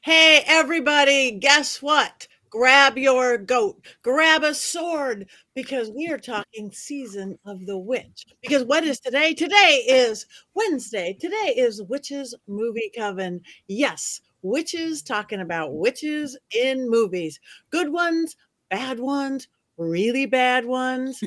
Hey, everybody, guess what? Grab your goat, grab a sword, because we are talking season of the witch. Because what is today? Today is Wednesday. Today is Witches Movie Coven. Yes, witches talking about witches in movies. Good ones, bad ones, really bad ones.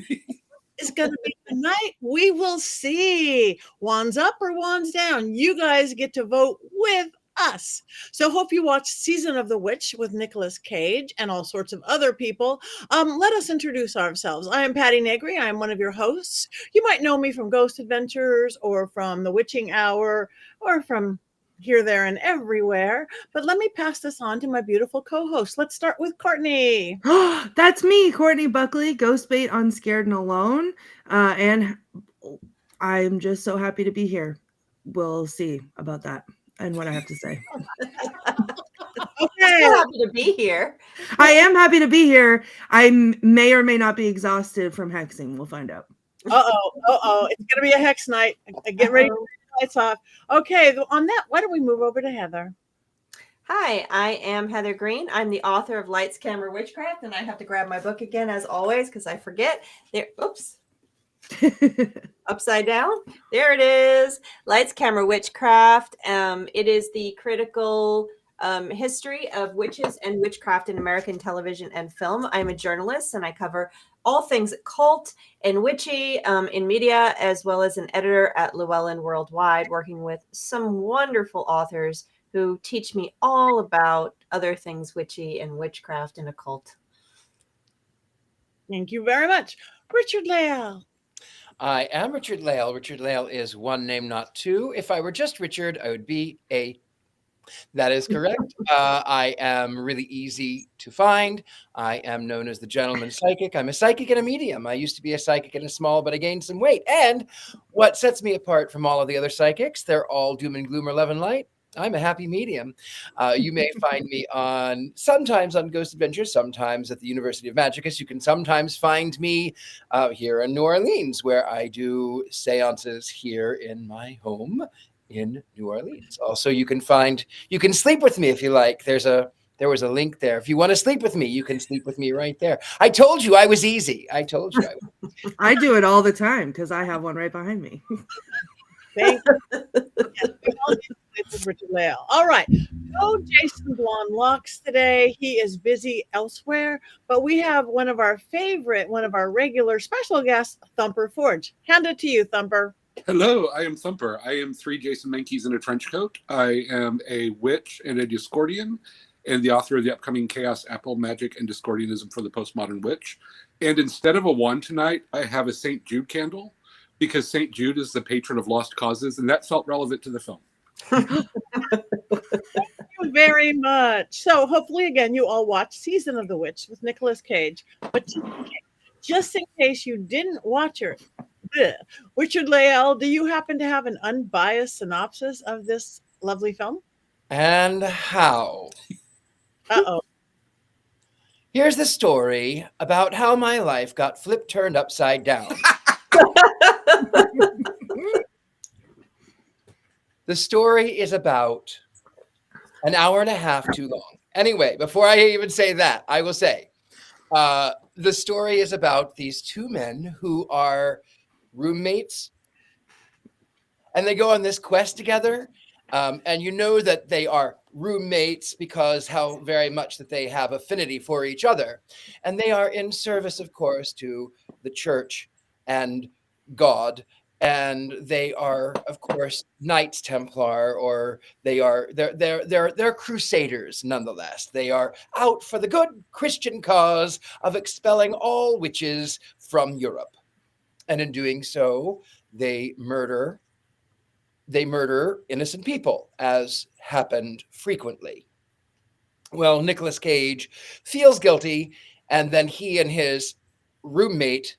It's going to be tonight. We will see. Wands up or wands down. You guys get to vote with us. So hope you watch Season of the Witch with Nicolas Cage and all sorts of other people. Let us introduce ourselves. I am Patti Negri. I am one of your hosts. You might know me from Ghost Adventures or from The Witching Hour or from here, there, and everywhere. But let me pass this on to my beautiful co-host. Let's start with Courtney. That's me, Courtney Buckley, Ghost Bait on Scared and Alone. And I'm just so happy to be here. We'll see about that and what I have to say. Okay. So happy to be here. I am happy to be here. I may or may not be exhausted from hexing. We'll find out. It's going to be a hex night. Get ready to turn the lights off. Okay, on that, why don't we move over to Heather? Hi, I am Heather Greene. I'm the author of Lights, Camera, Witchcraft, and I have to grab my book again, as always, because I forget. There, oops. Upside down. There it is. Lights, Camera, Witchcraft. It is the critical history of witches and witchcraft in American television and film. I'm a journalist, and I cover all things cult and witchy in media, as well as an editor at Llewellyn Worldwide, working with some wonderful authors who teach me all about other things witchy and witchcraft and occult. Thank you very much. Richard-Lael. I am Richard-Lael. Richard-Lael is one name, not two. If I were just Richard, I would be a... That is correct. I am really easy to find. I am known as the gentleman psychic. I'm a psychic and a medium. I used to be a psychic and a small, but I gained some weight. And what sets me apart from all of the other psychics, they're all doom and gloom or love and light. I'm a happy medium. You may find me sometimes on Ghost Adventures, sometimes at the University of Magicus. You can sometimes find me here in New Orleans, where I do seances here in my home in New Orleans. Also, you can sleep with me if you like. There was a link there. If you want to sleep with me, you can sleep with me right there. I told you I was easy. I told you I was. I do it all the time because I have one right behind me. Thank you. Richard-Lael. All right. No Jason Blonde Locks today. He is busy elsewhere, but we have one of our regular special guests, Thumper Forge. Hand it to you, Thumper. Hello, I am Thumper. I am 3 Jason Menkeys in a trench coat. I am a witch and a Discordian, and the author of the upcoming Chaos Apple Magic and Discordianism for the Postmodern Witch. And instead of a wand tonight, I have a St. Jude candle, because St. Jude is the patron of lost causes, and that felt relevant to the film. Thank you very much. So hopefully, again, you all watch Season of the Witch with Nicolas Cage. But just in case you didn't watch it, Richard-Lael, do you happen to have an unbiased synopsis of this lovely film? And how? Uh-oh. Here's the story about how my life got turned upside down. The story is about an hour and a half too long. Anyway, before I even say that, I will say the story is about these two men who are roommates, and they go on this quest together. And you know that they are roommates because how very much that they have affinity for each other. And they are in service, of course, to the church and God. And they are, of course, Knights Templar, or they're crusaders nonetheless. They are out for the good Christian cause of expelling all witches from Europe. And in doing so, they murder innocent people, as happened frequently. Well, Nicolas Cage feels guilty, and then he and his roommate,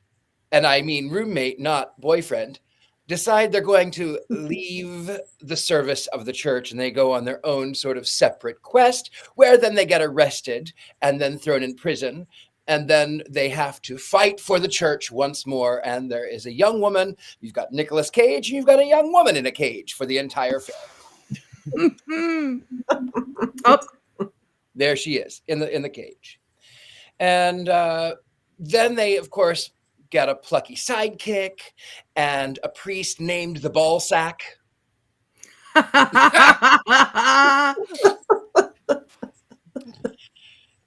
and I mean roommate, not boyfriend, decide they're going to leave the service of the church, and they go on their own sort of separate quest, where then they get arrested and then thrown in prison. And then they have to fight for the church once more. And there is a young woman. You've got Nicolas Cage, and you've got a young woman in a cage for the entire film. There she is in the cage. And then they, of course, get a plucky sidekick and a priest named the ball sack.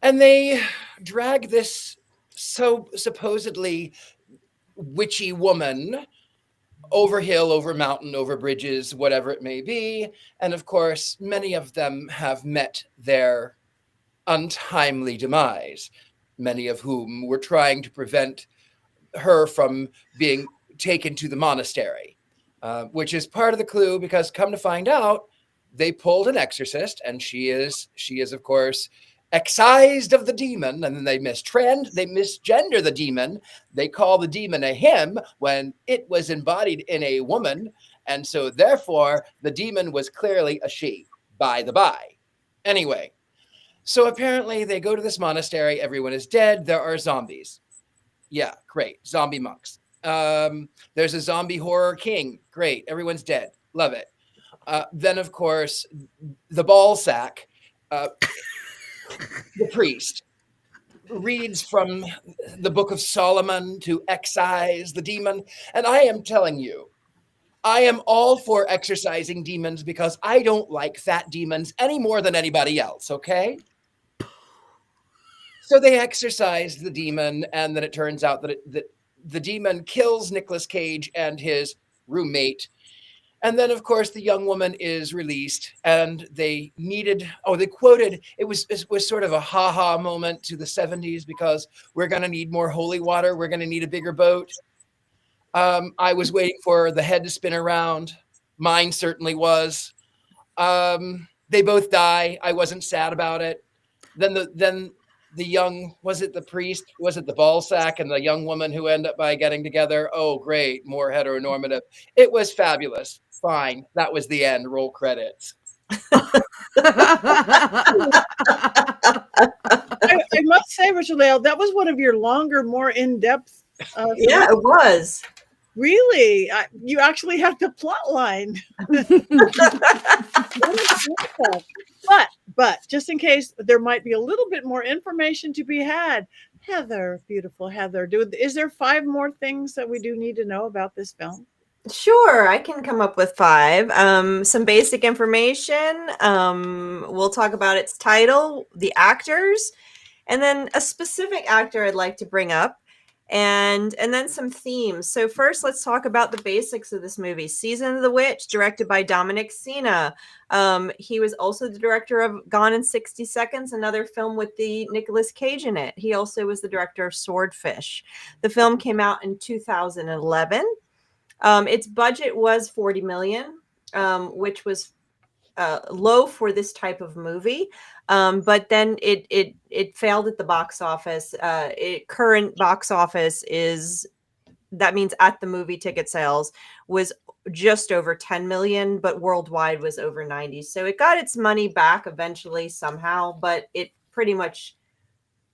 And they drag this supposedly witchy woman over hill, over mountain, over bridges, whatever it may be. And of course, many of them have met their untimely demise, many of whom were trying to prevent her from being taken to the monastery, which is part of the clue, because come to find out, they pulled an exorcist, and she is, of course, excised of the demon, and then they misgender the demon. They call the demon a him when it was embodied in a woman, and so therefore the demon was clearly a she, by the by. Anyway, so apparently they go to this monastery, everyone is dead, there are zombies. Yeah, great, zombie monks. There's a zombie horror king, great, everyone's dead, love it. Then of course, the ball sack, the priest, reads from the Book of Solomon to excise the demon. And I am telling you, I am all for exorcising demons, because I don't like fat demons any more than anybody else, okay? So they exorcise the demon, and then it turns out that the demon kills Nicolas Cage and his roommate. And then, of course, the young woman is released, and they quoted, it was sort of a ha-ha moment to the 70s, because we're going to need more holy water. We're going to need a bigger boat. I was waiting for the head to spin around. Mine certainly was. They both die. I wasn't sad about it. Then the young, was it the priest? Was it the ball sack and the young woman who end up by getting together? Oh, great. More heteronormative. It was fabulous. Fine. That was the end. Roll credits. I must say, Richard-Lael, that was one of your longer, more in-depth. Yeah, it was. Really? You actually have the plot line. But just in case there might be a little bit more information to be had, Heather, beautiful Heather, is there 5 more things that we do need to know about this film? Sure, I can come up with 5. Some basic information. We'll talk about its title, the actors, and then a specific actor I'd like to bring up, and then some themes. So first, let's talk about the basics of this movie. Season of the Witch, directed by Dominic Sena. He was also the director of Gone in 60 Seconds, another film with the Nicolas Cage in it. He also was the director of Swordfish. The film came out in 2011. Its budget was $40 million, which was low for this type of movie. But then it failed at the box office. Current box office that means at the movie ticket sales was just over 10 million, but worldwide was over 90. So it got its money back eventually somehow, but it pretty much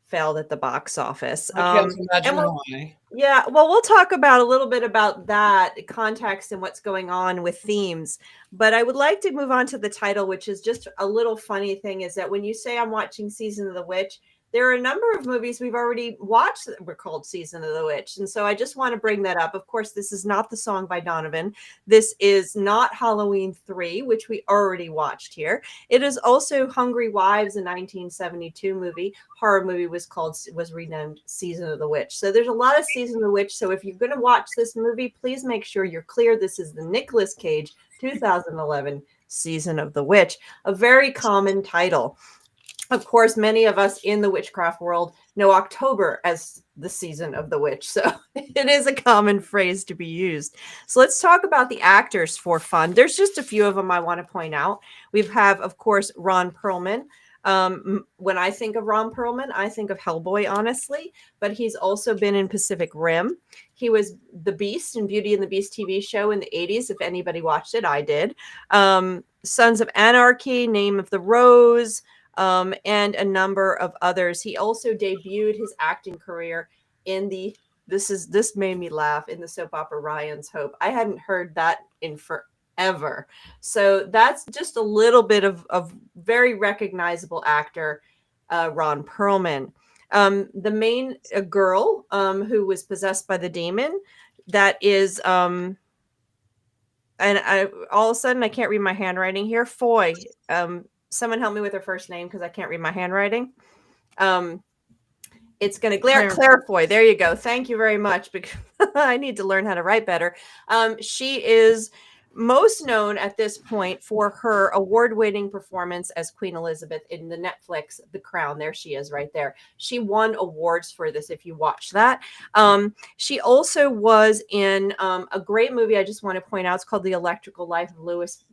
failed at the box office. I can't imagine why. Yeah, well, we'll talk about a little bit about that context and what's going on with themes. But I would like to move on to the title, which is just a little funny thing, is that when you say I'm watching Season of the Witch, there are a number of movies we've already watched that were called Season of the Witch. And so I just want to bring that up. Of course, this is not The Song by Donovan. This is not Halloween 3, which we already watched here. It is also Hungry Wives, a 1972 horror movie was renamed Season of the Witch. So there's a lot of Season of the Witch. So if you're going to watch this movie, please make sure you're clear. This is the Nicolas Cage 2011 Season of the Witch, a very common title. Of course, many of us in the witchcraft world know October as the season of the witch. So it is a common phrase to be used. So let's talk about the actors for fun. There's just a few of them I want to point out. We have, of course, Ron Perlman. When I think of Ron Perlman, I think of Hellboy, honestly, but he's also been in Pacific Rim. He was the Beast in Beauty and the Beast TV show in the 80s. If anybody watched it, I did. Sons of Anarchy, Name of the Rose, and a number of others. He also debuted his acting career in this made me laugh, in the soap opera Ryan's Hope. I hadn't heard that in forever. So that's just a little bit of very recognizable actor. Ron Perlman. The main girl who was possessed by the demon, that is, and I all of a sudden I can't read my handwriting here. Foy. Someone help me with her first name because I can't read my handwriting. It's going to Claire Foy. There you go. Thank you very much, because I need to learn how to write better. She is most known at this point for her award-winning performance as Queen Elizabeth in the Netflix The Crown. There she is right there. She won awards for this if you watch that. She also was in a great movie I just want to point out. It's called The Electrical Life of Louis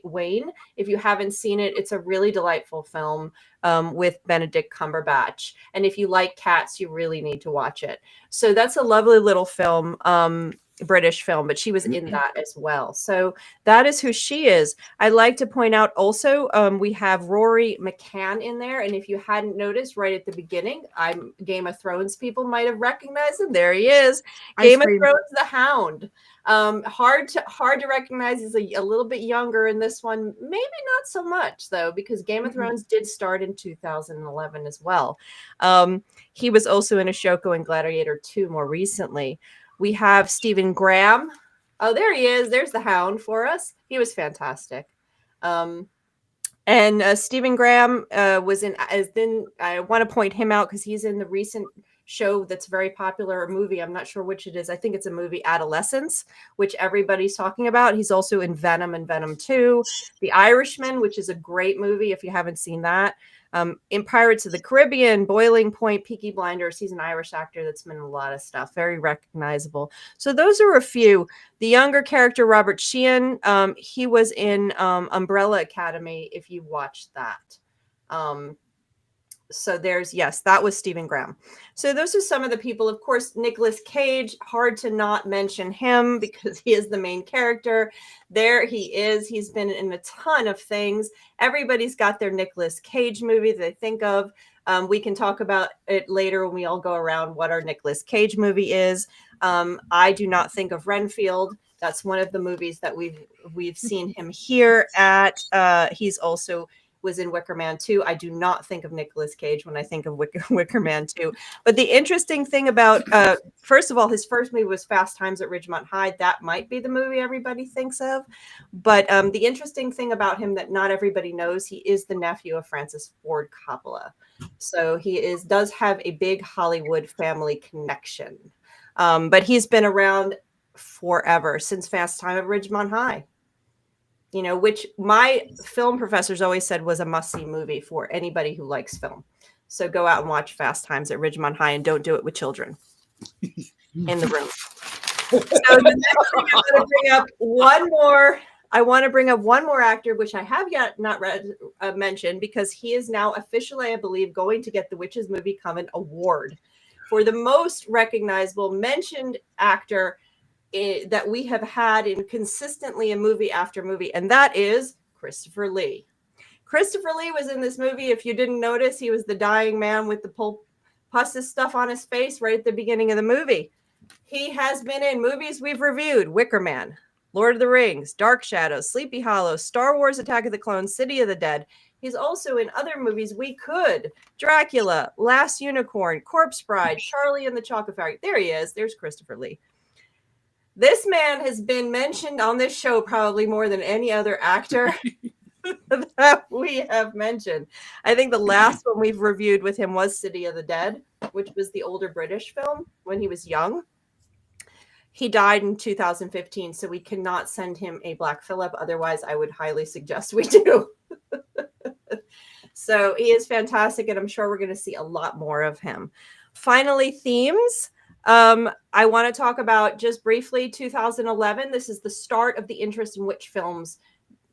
Wayne. If you haven't seen it, it's a really delightful film with Benedict Cumberbatch. And if you like cats, you really need to watch it. So that's a lovely little film. British film, but she was in that as well. So that is who she is. I'd like to point out also, we have Rory McCann in there. And if you hadn't noticed right at the beginning, Game of Thrones people might have recognized him. There he is. Game of Thrones, the Hound. Hard to recognize. He's a little bit younger in this one. Maybe not so much though, because Game of Thrones did start in 2011 as well. He was also in Ashoka and Gladiator 2 more recently. We have Stephen Graham. Oh, there he is. There's the Hound for us. He was fantastic. And Stephen Graham was in, I want to point him out because he's in the recent show that's very popular, a movie. I'm not sure which it is. I think it's a movie, Adolescence, which everybody's talking about. He's also in Venom and Venom 2. The Irishman, which is a great movie if you haven't seen that. In Pirates of the Caribbean, Boiling Point, Peaky Blinders. He's an Irish actor that's been in a lot of stuff. Very recognizable. So those are a few. The younger character, Robert Sheehan, he was in Umbrella Academy, if you watched that. So yes, that was Stephen Graham. So those are some of the people. Of course, Nic Cage, hard to not mention him because he is the main character. There he is. He's been in a ton of things. Everybody's got their Nic Cage movie they think of. We can talk about it later when we all go around what our Nic Cage movie is. I do not think of Renfield. That's one of the movies that we've seen him here at. He's also was in Wicker Man 2. I do not think of Nic Cage when I think of Wicker Man 2. But the interesting thing about, first of all, his first movie was Fast Times at Ridgemont High. That might be the movie everybody thinks of. But the interesting thing about him that not everybody knows, he is the nephew of Francis Ford Coppola. So he does have a big Hollywood family connection. But he's been around forever, since Fast Time at Ridgemont High. You know, which my film professors always said was a must-see movie for anybody who likes film. So go out and watch Fast Times at Ridgemont High, and don't do it with children in the room. So the next thing I'm going to bring up one more. I want to bring up one more actor, which I have yet not mentioned, because he is now officially, I believe, going to get the Witches Movie Coven Award for the most recognizable mentioned actor that we have had in consistently in movie after movie, and that is Christopher Lee. Christopher Lee was in this movie. If you didn't notice, he was the dying man with the pus stuff on his face right at the beginning of the movie. He has been in movies we've reviewed: Wicker Man, Lord of the Rings, Dark Shadows, Sleepy Hollow, Star Wars Attack of the Clones, City of the Dead. He's also in other movies we could: Dracula, Last Unicorn, Corpse Bride, Charlie and the Chocolate Factory. There he is. There's Christopher Lee. This man has been mentioned on this show probably more than any other actor that we have mentioned. I think the last one we've reviewed with him was City of the Dead, which was the older British film when he was young. He died in 2015, so we cannot send him a Black Phillip. Otherwise, I would highly suggest we do. So he is fantastic, and I'm sure we're going to see a lot more of him. Finally, themes. I want to talk about just briefly 2011. This is the start of the interest in witch films.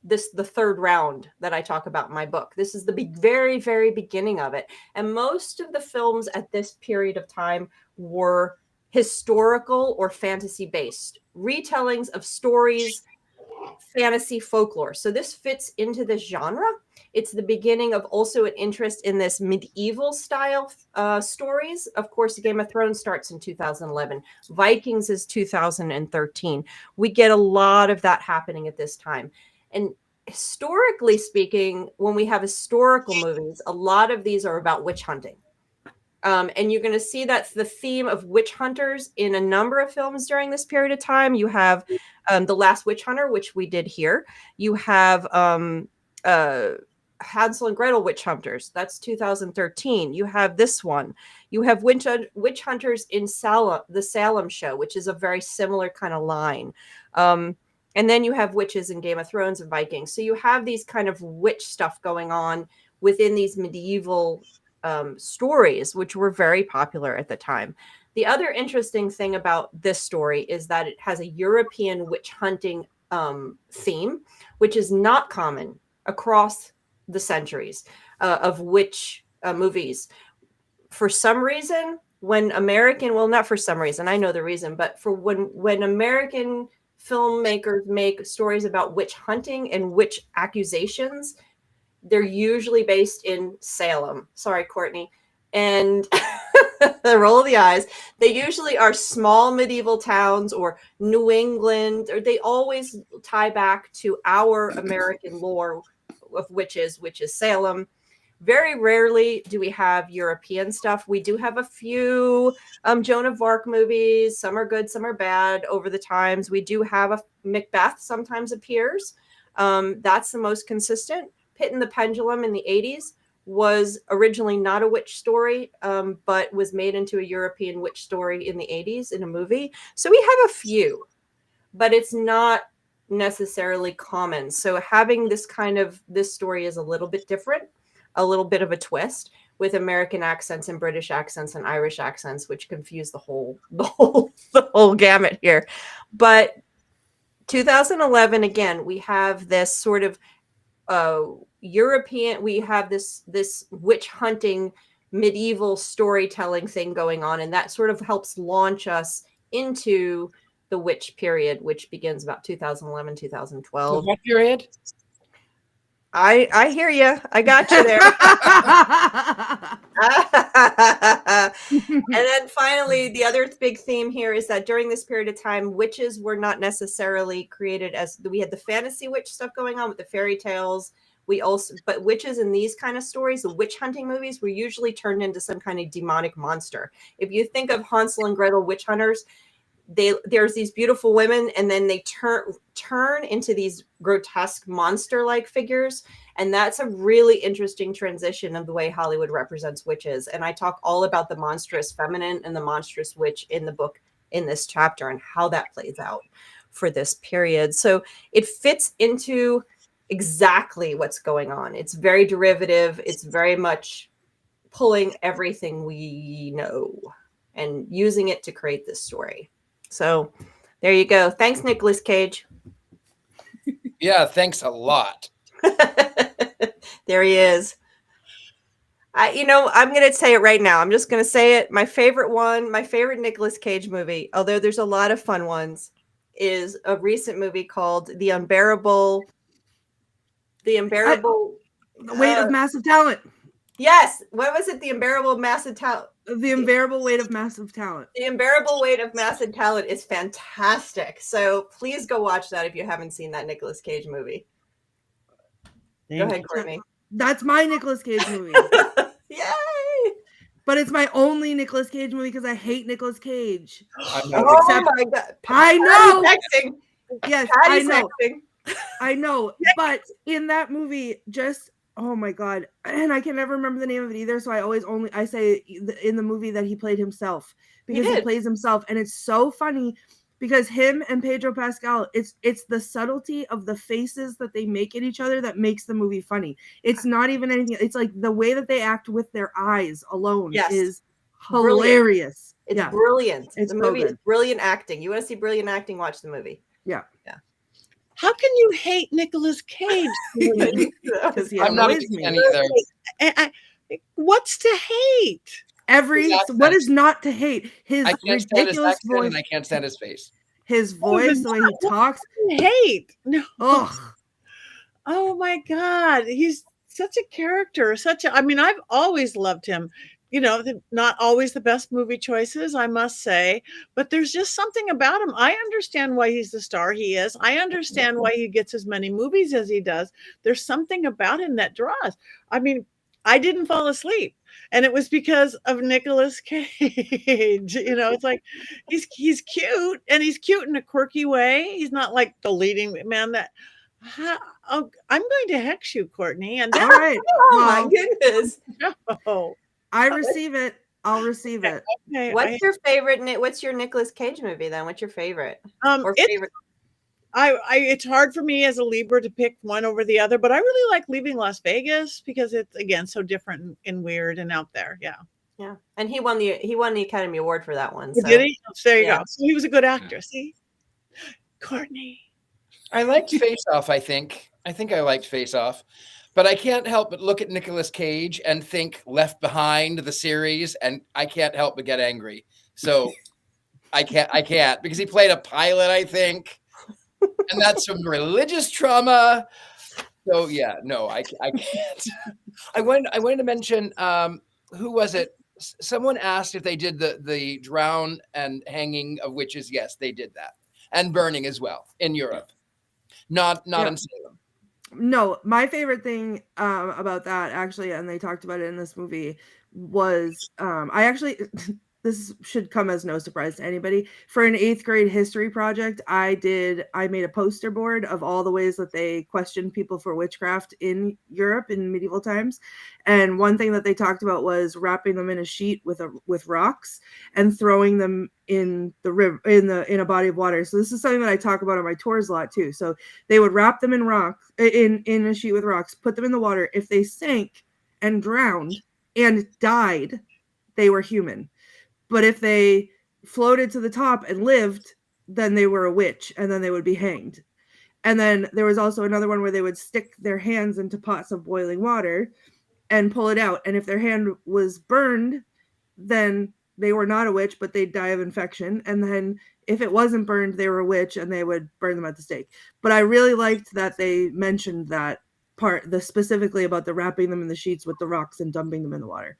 The third round that I talk about in my book. This is the very, very beginning of it. And most of the films at this period of time were historical or fantasy based retellings of stories, fantasy folklore. So this fits into this genre. It's the beginning of also an interest in this medieval style stories. Of course, Game of Thrones starts in 2011. Vikings is 2013. We get a lot of that happening at this time. And historically speaking, when we have historical movies, a lot of these are about witch hunting. And you're going to see that's the theme of witch hunters in a number of films during this period of time. You have The Last Witch Hunter, which we did here. You have Hansel and Gretel Witch Hunters. That's 2013. You have this one. You have Witch Hunters in Salem, the Salem Show, which is a very similar kind of line. And then you have witches in Game of Thrones and Vikings. So you have these kind of witch stuff going on within these medieval stories, which were very popular at the time. The other interesting thing about this story is that it has a European witch hunting theme, which is not common across the centuries of witch movies. For some reason, when American, well, not for some reason, I know the reason, but for when American filmmakers make stories about witch hunting and witch accusations, they're usually based in Salem. Sorry, Courtney. And the roll of the eyes. They usually are small medieval towns or New England, or they always tie back to our American lore of witches, which is Salem. Very rarely do we have European stuff. We do have a few Joan of Arc movies. Some are good, some are bad over the times. We do have a Macbeth sometimes appears. That's the most consistent. Pit and the Pendulum in the 80s was originally not a witch story, but was made into a European witch story in the 80s in a movie. So we have a few, but it's not necessarily common. So having this story is a little bit different, a little bit of a twist with American accents and British accents and Irish accents, which confuse the whole gamut here. But 2011, again, we have this sort of European, we have this witch hunting medieval storytelling thing going on, and that sort of helps launch us into the witch period, which begins about 2011, 2012. What period? I hear you. I got you there. And then finally, the other big theme here is that during this period of time, witches were not necessarily created as we had the fantasy witch stuff going on with the fairy tales. But witches in these kind of stories, the witch hunting movies, were usually turned into some kind of demonic monster. If you think of Hansel and Gretel witch hunters, there's these beautiful women, and then they turn into these grotesque monster-like figures. And that's a really interesting transition of the way Hollywood represents witches. And I talk all about the monstrous feminine and the monstrous witch in the book in this chapter and how that plays out for this period. So it fits into exactly what's going on. It's very derivative. It's very much pulling everything we know and using it to create this story. So there you go. Thanks, Nicolas Cage. Yeah, thanks a lot. There he is. I'm going to say it right now. I'm just going to say it. My favorite Nicolas Cage movie, although there's a lot of fun ones, is a recent movie called The Unbearable Weight of Massive Talent. Yes. What was it? The Unbearable Massive Talent. The Unbearable Weight of Massive Talent. The Unbearable Weight of Massive Talent is fantastic. So please go watch that if you haven't seen that Nicolas Cage movie. Go ahead, Courtney. That's my Nicolas Cage movie. Yay! But it's my only Nicolas Cage movie because I hate Nicolas Cage. Oh my God. I know. Texting. Yes, Patty's I know. texting. I know. But in that movie, oh my God. And I can never remember the name of it either. So I say in the movie that he played himself because he plays himself. And it's so funny because him and Pedro Pascal, it's the subtlety of the faces that they make at each other that makes the movie funny. It's not even anything. It's like the way that they act with their eyes alone is hilarious. It's brilliant. It's the so movie good. is brilliant acting. You want to see brilliant acting? Watch the movie. Yeah. How can you hate Nicolas Cage? Because he I'm not annoys me. either. What's to hate? What is not to hate? His I can't stand his ridiculous accent voice, and I can't stand his face. his voice, the way he talks. Hate? No. Ugh. Oh my God, he's such a character. I've always loved him. not always the best movie choices, I must say, but there's just something about him. I understand why he's the star he is. I understand why he gets as many movies as he does. There's something about him that draws. I mean, I didn't fall asleep, and it was because of Nicolas Cage. It's like he's cute, and he's cute in a quirky way. He's not like the leading man that. Oh, I'm going to hex you, Courtney. And all right. Oh my goodness. No. I receive it. I'll receive it. Okay, What's your favorite? What's your Nicolas Cage movie then? What's your favorite? Favorite? It's hard for me as a Libra to pick one over the other, but I really like Leaving Las Vegas because it's again so different and weird and out there. Yeah. Yeah, and he won the Academy Award for that one. So. Did he? Oh, there you go. So he was a good actor. See, Courtney. I liked Face Off. I think I liked Face Off, but I can't help but look at Nicolas Cage and think Left Behind, the series, and I can't help but get angry. So I can't because he played a pilot, I think, and that's some religious trauma. So yeah, no, I can't. I wanted to mention who was it? Someone asked if they did the drown and hanging of witches. Yes, they did that, and burning as well in Europe. Not in Salem. No, my favorite thing about that actually, and they talked about it in this movie, was I actually this should come as no surprise to anybody. For an 8th grade history project, I made a poster board of all the ways that they questioned people for witchcraft in Europe in medieval times. And one thing that they talked about was wrapping them in a sheet with rocks and throwing them in the river in a body of water. So this is something that I talk about on my tours a lot too. So they would wrap them in a sheet with rocks, put them in the water. If they sank and drowned and died, they were human. But if they floated to the top and lived, then they were a witch, and then they would be hanged. And then there was also another one where they would stick their hands into pots of boiling water and pull it out. And if their hand was burned, then they were not a witch, but they'd die of infection. And then if it wasn't burned, they were a witch, and they would burn them at the stake. But I really liked that they mentioned that part, specifically about the wrapping them in the sheets with the rocks and dumping them in the water.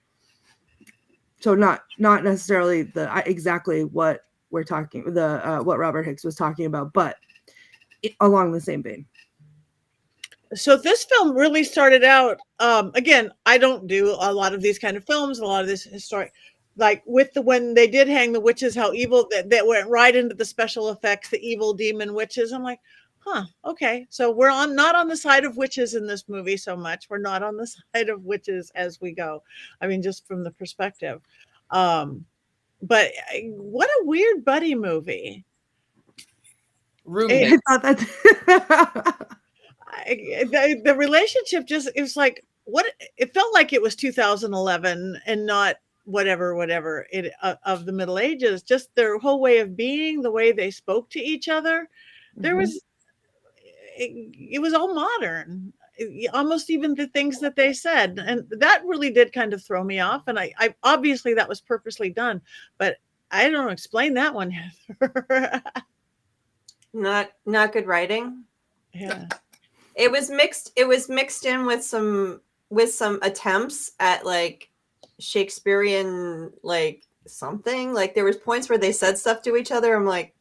So not necessarily exactly what we're talking, what Robert Hicks was talking about, but along the same vein. So this film really started out, again, I don't do a lot of these kind of films, a lot of this historic, like when they did hang the witches, how evil that went right into the special effects, the evil demon witches. I'm like, okay. So we're not on the side of witches in this movie so much. We're not on the side of witches as we go. I mean, just from the perspective. But what a weird buddy movie. Roommate. I thought that the relationship it was like, it felt like it was 2011 and not whatever of the Middle Ages. Just their whole way of being, the way they spoke to each other. There was, it was all modern, almost even the things that they said, and that really did kind of throw me off. And I obviously that was purposely done, but I don't explain that one, Heather. Not good writing. Yeah, it was mixed in with some attempts at like Shakespearean something. Like there was points where they said stuff to each other. I'm like,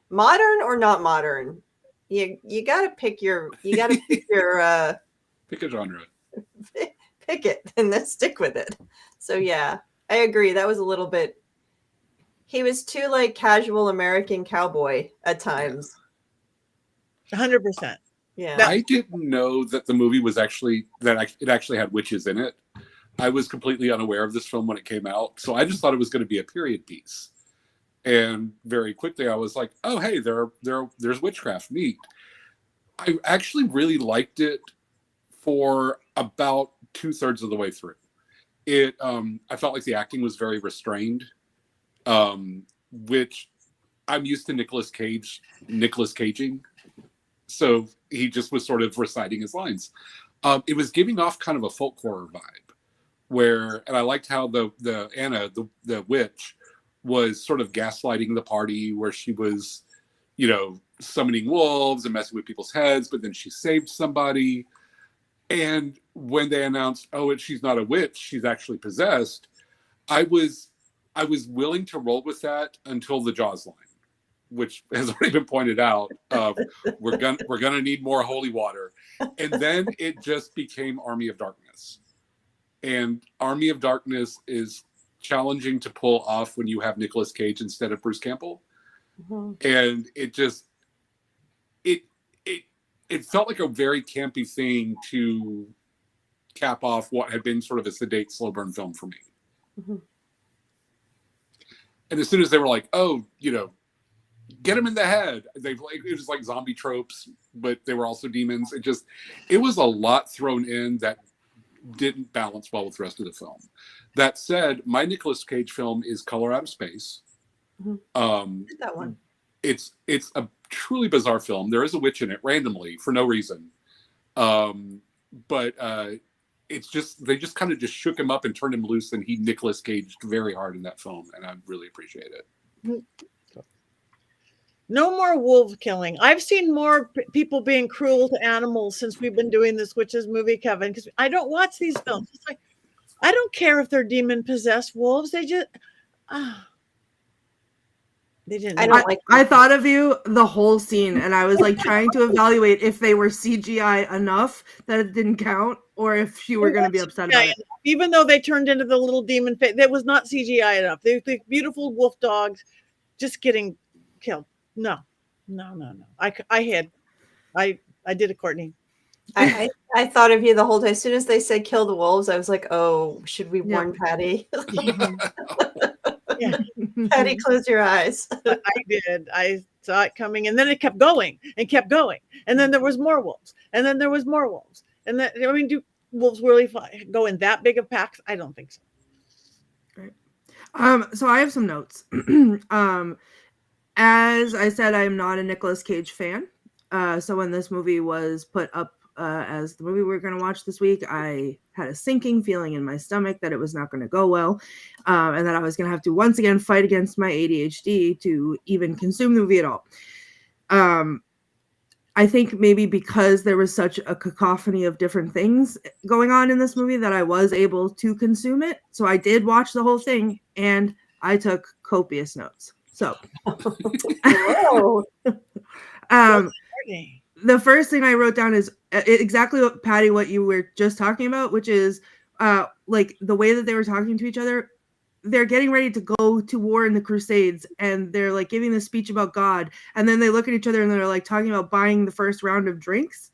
modern or not modern? You gotta pick your pick a genre. Pick it and then stick with it. So yeah, I agree. That was a little bit. He was too casual American cowboy at times. 100%. Yeah. I didn't know that the movie was it actually had witches in it. I was completely unaware of this film when it came out, so I just thought it was going to be a period piece. And very quickly, I was like, "Oh, hey, there's witchcraft. Neat." I actually really liked it for about 2/3 of the way through. I felt like the acting was very restrained, which I'm used to Nicolas Caging. So he just was sort of reciting his lines. It was giving off kind of a folk horror vibe, and I liked how the Anna, the witch, was sort of gaslighting the party, where she was, summoning wolves and messing with people's heads, but then she saved somebody. And when they announced, she's not a witch, she's actually possessed, I was willing to roll with that until the Jaws line, which has already been pointed out. We're gonna need more holy water, and then it just became Army of Darkness, and Army of Darkness is challenging to pull off when you have Nicolas Cage instead of Bruce Campbell, and it felt like a very campy thing to cap off what had been sort of a sedate, slow burn film for me. And as soon as they were like, oh, get him in the head, it was like zombie tropes, but they were also demons. It was a lot thrown in that didn't balance well with the rest of the film. That said, my Nicolas Cage film is Color Out of Space. That one. It's a truly bizarre film. There is a witch in it randomly for no reason. But it's just, they just kind of just shook him up and turned him loose, and he Nicolas Caged very hard in that film, and I really appreciate it. No more wolf killing. I've seen more people being cruel to animals since we've been doing this witches movie, Kevin, because I don't watch these films. It's like, I don't care if they're demon possessed wolves. They just they didn't. I thought of you the whole scene, and I was like trying to evaluate if they were CGI enough that it didn't count, or if you were going to be upset about it. Even though they turned into the little demon face, that was not CGI enough. The beautiful wolf dogs just getting killed. No. I did it, Courtney. I thought of you the whole time. As soon as they said kill the wolves, I was like, oh, should we warn Patti? Yeah. Patti, close your eyes. I did. I saw it coming, and then it kept going and kept going, and then there was more wolves, and then there was more wolves, and then do wolves really go in that big of packs? I don't think so. Right. So I have some notes. As I said, I am not a Nicolas Cage fan. So when this movie was put up as the movie we're going to watch this week, I had a sinking feeling in my stomach that it was not going to go well, and that I was going to have to once again fight against my ADHD to even consume the movie at all. I think maybe because there was such a cacophony of different things going on in this movie that I was able to consume it. So I did watch the whole thing, and I took copious notes. So, the first thing I wrote down is exactly what Patti, what you were just talking about, which is like the way that they were talking to each other. They're getting ready to go to war in the Crusades, and they're like giving this speech about God, and then they look at each other and they're like talking about buying the first round of drinks.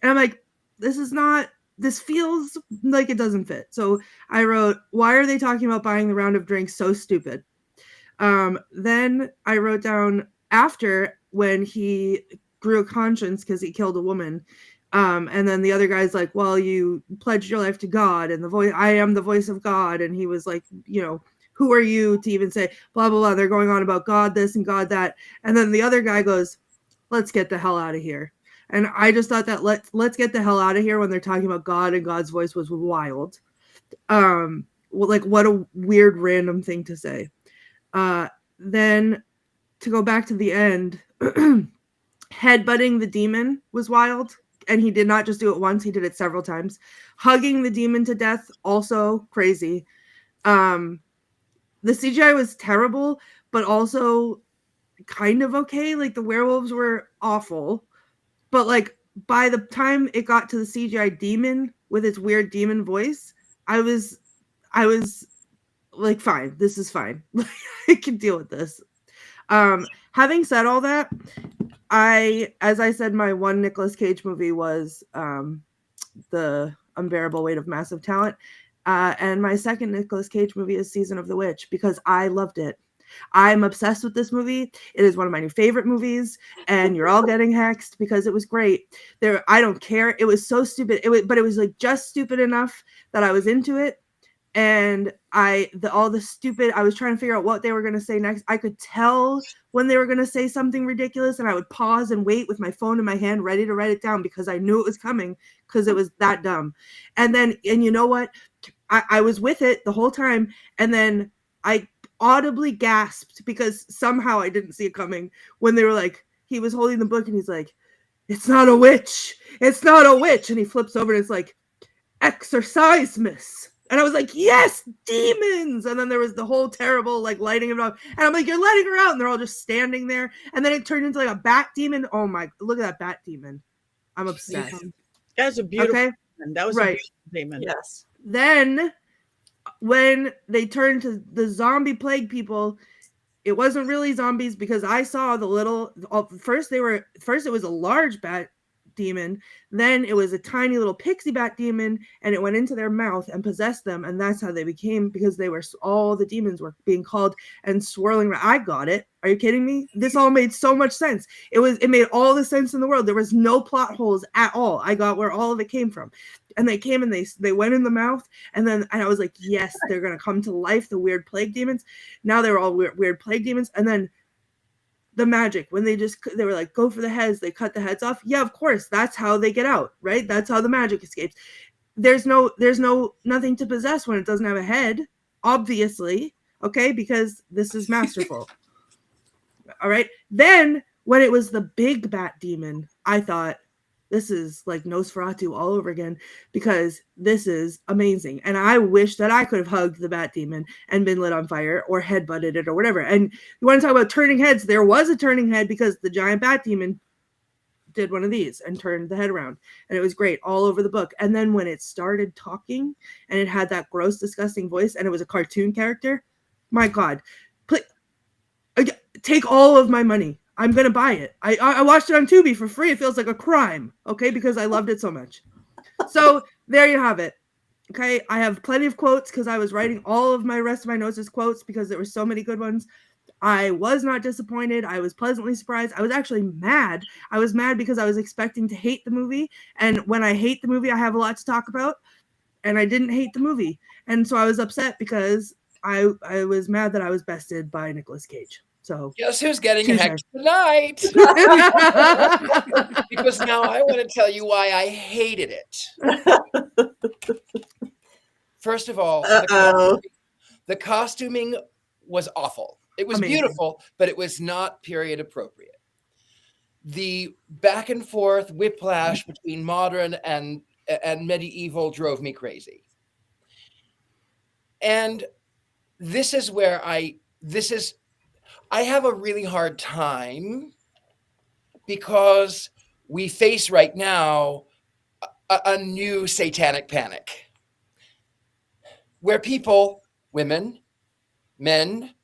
And I'm like, this feels like it doesn't fit. So I wrote, why are they talking about buying the round of drinks? So stupid. Then I wrote down after, when he grew a conscience because he killed a woman, and then the other guy's like, well, you pledged your life to God, and I am the voice of God, and he was like, who are you to even say blah blah blah? They're going on about God this and God that, and then the other guy goes, let's get the hell out of here. And I just thought that let's get the hell out of here when they're talking about God and God's voice was wild. Like, what a weird random thing to say. Then to go back to the end, headbutting the demon was wild, and he did not just do it once, he did it several times. Hugging the demon to death, also crazy. The CGI was terrible, but also kind of okay. Like, the werewolves were awful, but like by the time it got to the CGI demon with its weird demon voice, I was like, fine, this is fine. I can deal with this. Having said all that, as I said, my one Nicolas Cage movie was The Unbearable Weight of Massive Talent. And my second Nicolas Cage movie is Season of the Witch, because I loved it. I'm obsessed with this movie. It is one of my new favorite movies, and you're all getting hexed because it was great. I don't care. It was so stupid. But it was like just stupid enough that I was into it. And I was trying to figure out what they were going to say next. I could tell when they were going to say something ridiculous, and I would pause and wait with my phone in my hand, ready to write it down, because I knew it was coming, because it was that dumb. And you know what? I was with it the whole time. And then I audibly gasped because somehow I didn't see it coming when they were like, he was holding the book and he's like, it's not a witch. It's not a witch. And he flips over and it's like, exercise, miss. And I was like, yes, demons. And then there was the whole terrible like lighting of it up. And I'm like, you're letting her out. And they're all just standing there. And then it turned into like a bat demon. Oh my, look at that bat demon. I'm obsessed. That's a beautiful Okay. demon. That was Right. a beautiful demon. Yes. Then when they turned to the zombie plague people, it wasn't really zombies because I saw the little, first it was a large bat demon, then it was a tiny little pixie bat demon, and it went into their mouth and possessed them, and that's how they became, because they were, all the demons were being called and swirling around. I got it. Are you kidding me? This all made so much sense. It made all the sense in the world. There was no plot holes at all. I got where all of it came from. And they came and they went in the mouth, and I was like, yes, they're gonna come to life, the weird plague demons. Now they were all weird plague demons. And then the magic, when they were like, go for the heads, they cut the heads off. Yeah, of course, that's how they get out, right? That's how the magic escapes. There's nothing to possess when it doesn't have a head, obviously, okay, because this is masterful. All right. Then when it was the big bat demon, I thought, this is like Nosferatu all over again, because this is amazing. And I wish that I could have hugged the bat demon and been lit on fire or headbutted it or whatever. And you want to talk about turning heads? There was a turning head because the giant bat demon did one of these and turned the head around. And it was great all over the book. And then when it started talking and it had that gross, disgusting voice and it was a cartoon character, my God, take all of my money. I'm going to buy it. I watched it on Tubi for free. It feels like a crime, okay, because I loved it so much. So there you have it. Okay, I have plenty of quotes because I was writing all of my rest of my notes as quotes because there were so many good ones. I was not disappointed. I was pleasantly surprised. I was actually mad. I was mad because I was expecting to hate the movie. And when I hate the movie, I have a lot to talk about. And I didn't hate the movie. And so I was upset because I was mad that I was bested by Nicolas Cage. So guess who's getting hecked tonight? Because now I want to tell you why I hated it. First of all, the costuming was awful. It was amazing. Beautiful, but it was not period appropriate. The back and forth whiplash between modern and medieval drove me crazy. And this is where I have a really hard time because we face right now a new satanic panic where people, women, men,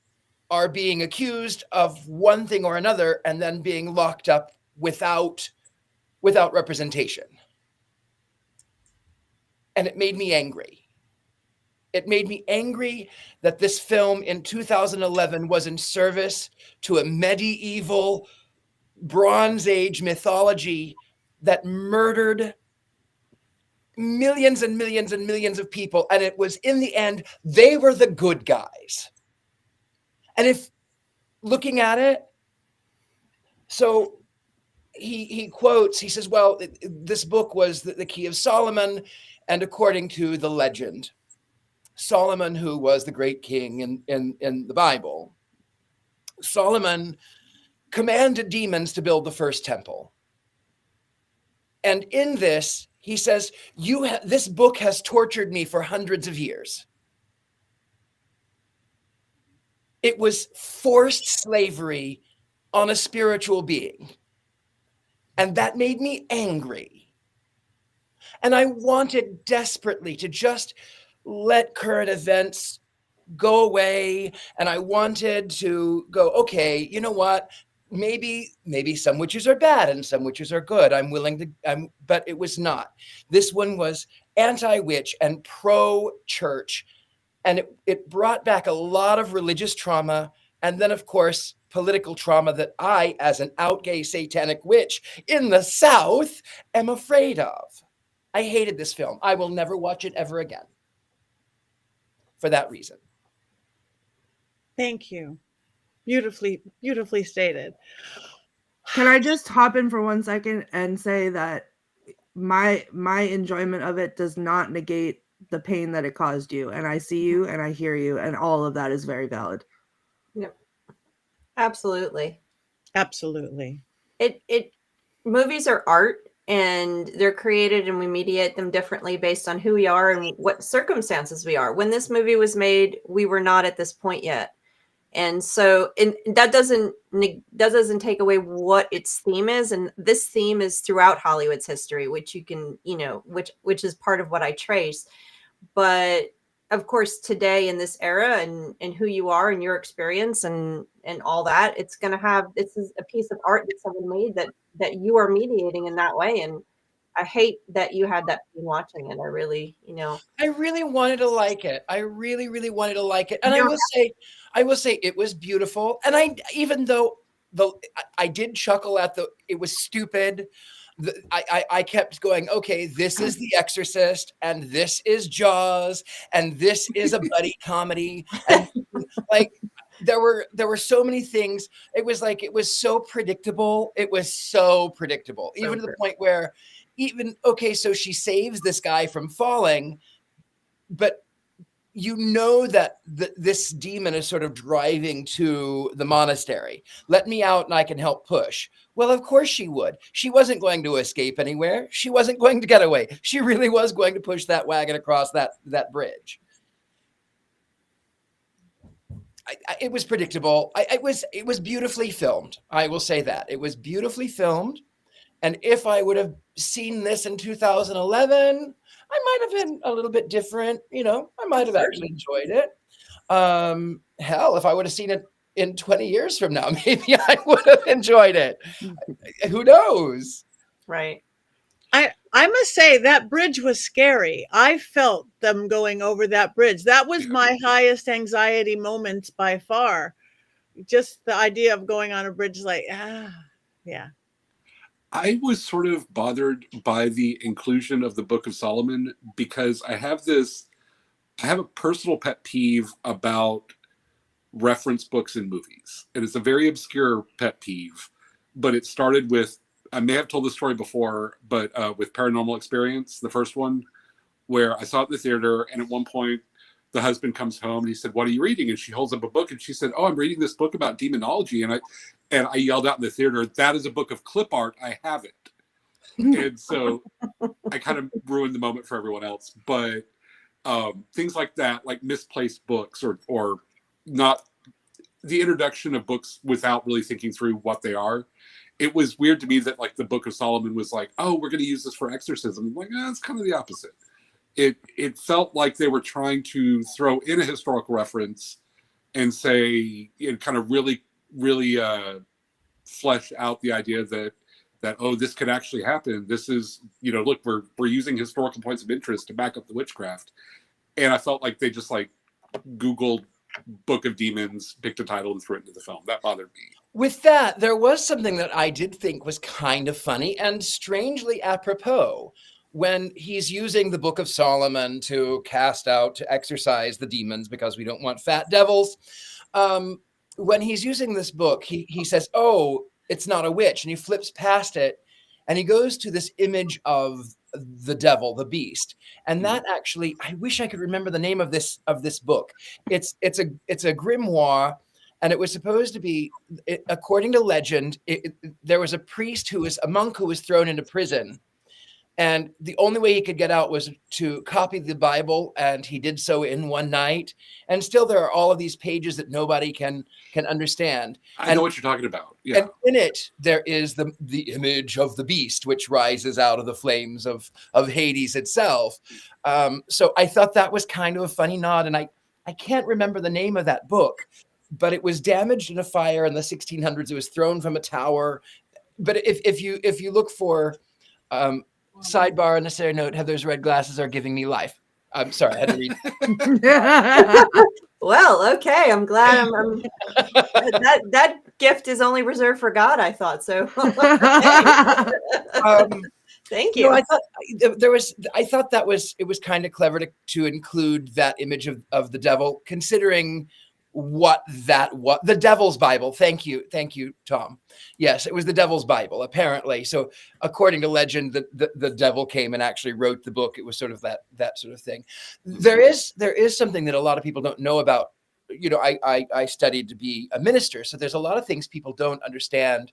are being accused of one thing or another and then being locked up without representation. And it made me angry. It made me angry that this film in 2011 was in service to a medieval Bronze Age mythology that murdered millions and millions and millions of people. And it was, in the end, they were the good guys. And if looking at it, so he quotes, he says, well, this book was the Key of Solomon. And according to the legend, Solomon, who was the great king in the Bible, Solomon commanded demons to build the first temple. And in this, he says, this book has tortured me for hundreds of years. It was forced slavery on a spiritual being. And that made me angry. And I wanted desperately to just let current events go away. And I wanted to go, okay, you know what? Maybe some witches are bad and some witches are good. I'm willing to, but it was not. This one was anti-witch and pro-church. And it brought back a lot of religious trauma. And then, of course, political trauma that I, as an out gay satanic witch in the South, am afraid of. I hated this film. I will never watch it ever again. For that reason. Thank you. Beautifully, beautifully stated. Can I just hop in for 1 second and say that my enjoyment of it does not negate the pain that it caused you, and I see you and I hear you, and all of that is very valid. Yep. Absolutely. Absolutely. Movies are art, and they're created and we mediate them differently based on who we are and what circumstances we are. When this movie was made, we were not at this point yet. And so that doesn't take away what its theme is. And this theme is throughout Hollywood's history, which you can, which is part of what I trace. But of course, today in this era and who you are and your experience and all that, it's going to have, this is a piece of art that someone made that you are mediating in that way. And I hate that you had that pain watching it. I really wanted to like it. I really, really wanted to like it. And I will say it was beautiful. And even though I did chuckle at it was stupid. I kept going, okay, this is The Exorcist, and this is Jaws, and this is a buddy comedy. And like, there were so many things. It was so predictable. It was so predictable, even to the point where so she saves this guy from falling, but you know that this demon is sort of driving to the monastery. Let me out and I can help push. Well, of course she would. She wasn't going to escape anywhere. She wasn't going to get away. She really was going to push that wagon across that bridge. It was predictable. It was beautifully filmed. I will say that. It was beautifully filmed. And if I would have seen this in 2011, I might have been a little bit different. I might have actually enjoyed it. Hell, if I would have seen it in 20 years from now, maybe I would have enjoyed it. Who knows? Right. I must say that bridge was scary. I felt them going over that bridge. That was my highest anxiety moments by far. Just the idea of going on a bridge yeah. I was sort of bothered by the inclusion of the Book of Solomon because I have a personal pet peeve about reference books in movies. And it's a very obscure pet peeve, but it started with, I may have told the story before, but with Paranormal Experience, the first one, where I saw it in the theater, and at one point the husband comes home and he said, "What are you reading?" And she holds up a book and she said, "Oh, I'm reading this book about demonology." And I yelled out in the theater, "That is a book of clip art. I have it." And so I kind of ruined the moment for everyone else. But things like that, like misplaced books or not the introduction of books without really thinking through what they are. It was weird to me that like the Book of Solomon was like, "Oh, we're going to use this for exorcism." I'm like, it's kind of the opposite. It felt like they were trying to throw in a historical reference and say, kind of really flesh out the idea that this could actually happen. This is, look, we're using historical points of interest to back up the witchcraft. And I felt like they just like Googled Book of Demons, picked a title and threw it into the film. That bothered me. With that, there was something that I did think was kind of funny and strangely apropos when he's using the Book of Solomon to exorcise the demons because we don't want fat devils. When he's using this book, he says, "Oh, it's not a witch." And he flips past it and he goes to this image of the devil, the beast. And that actually, I wish I could remember the name of this book. It's a grimoire. And it was supposed to be, according to legend, there was a monk who was thrown into prison. And the only way he could get out was to copy the Bible, and he did so in one night. And still there are all of these pages that nobody can understand. I know what you're talking about. Yeah. And in it, there is the image of the beast, which rises out of the flames of Hades itself. So I thought that was kind of a funny nod. And I can't remember the name of that book, but it was damaged in a fire in the 1600s. It was thrown from a tower. But if you look for... sidebar, unnecessary note, Heather's red glasses are giving me life. I'm sorry, I had to read. Well, okay. I'm glad that gift is only reserved for God, I thought. So thank you. I thought it was kind of clever to include that image of the devil, considering what the Devil's Bible. Thank you, Tom. Yes, it was the Devil's Bible, apparently. So according to legend, the devil came and actually wrote the book. It was sort of that sort of thing. There is something that a lot of people don't know about. I studied to be a minister, so there's a lot of things people don't understand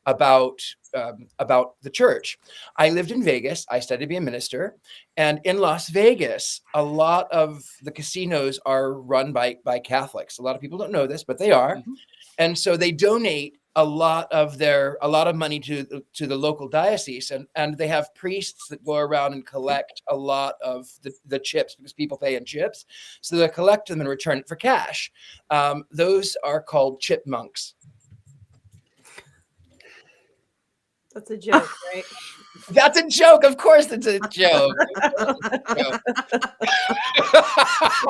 about the church. I lived in Vegas. I studied to be a minister, and in Las Vegas, a lot of the casinos are run by Catholics. A lot of people don't know this, but they are, and so they donate a lot of money to the local diocese, and they have priests that go around and collect a lot of the chips, because people pay in chips, so they collect them and return it for cash. Those are called chipmunks. That's a joke, right? That's a joke. Of course, it's a joke. That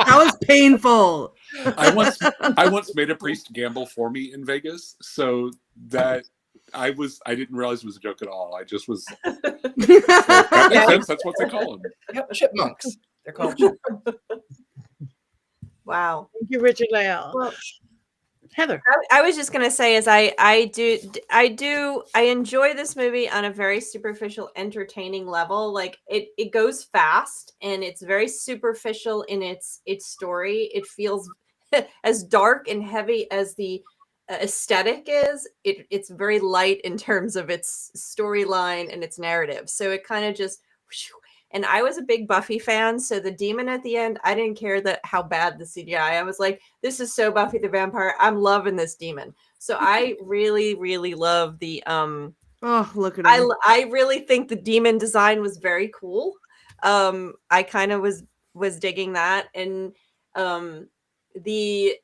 was painful. I once made a priest gamble for me in Vegas, so that I didn't realize it was a joke at all. I just was. That makes sense. That's what they call them. Yep, chipmunks. They're called chipmunks. Wow. Thank you, Richard-Lael. Well, Heather. I was just gonna say, I enjoy this movie on a very superficial, entertaining level. Like it goes fast and it's very superficial in its story. It feels as dark and heavy as the aesthetic is. It's very light in terms of its storyline and its narrative. So it kind of just. And I was a big Buffy fan, so the demon at the end, I didn't care how bad the CGI. I was like, this is so Buffy the Vampire. I'm loving this demon. So I really, really love the oh, look at him. I really think the demon design was very cool. I kind of was digging that, and the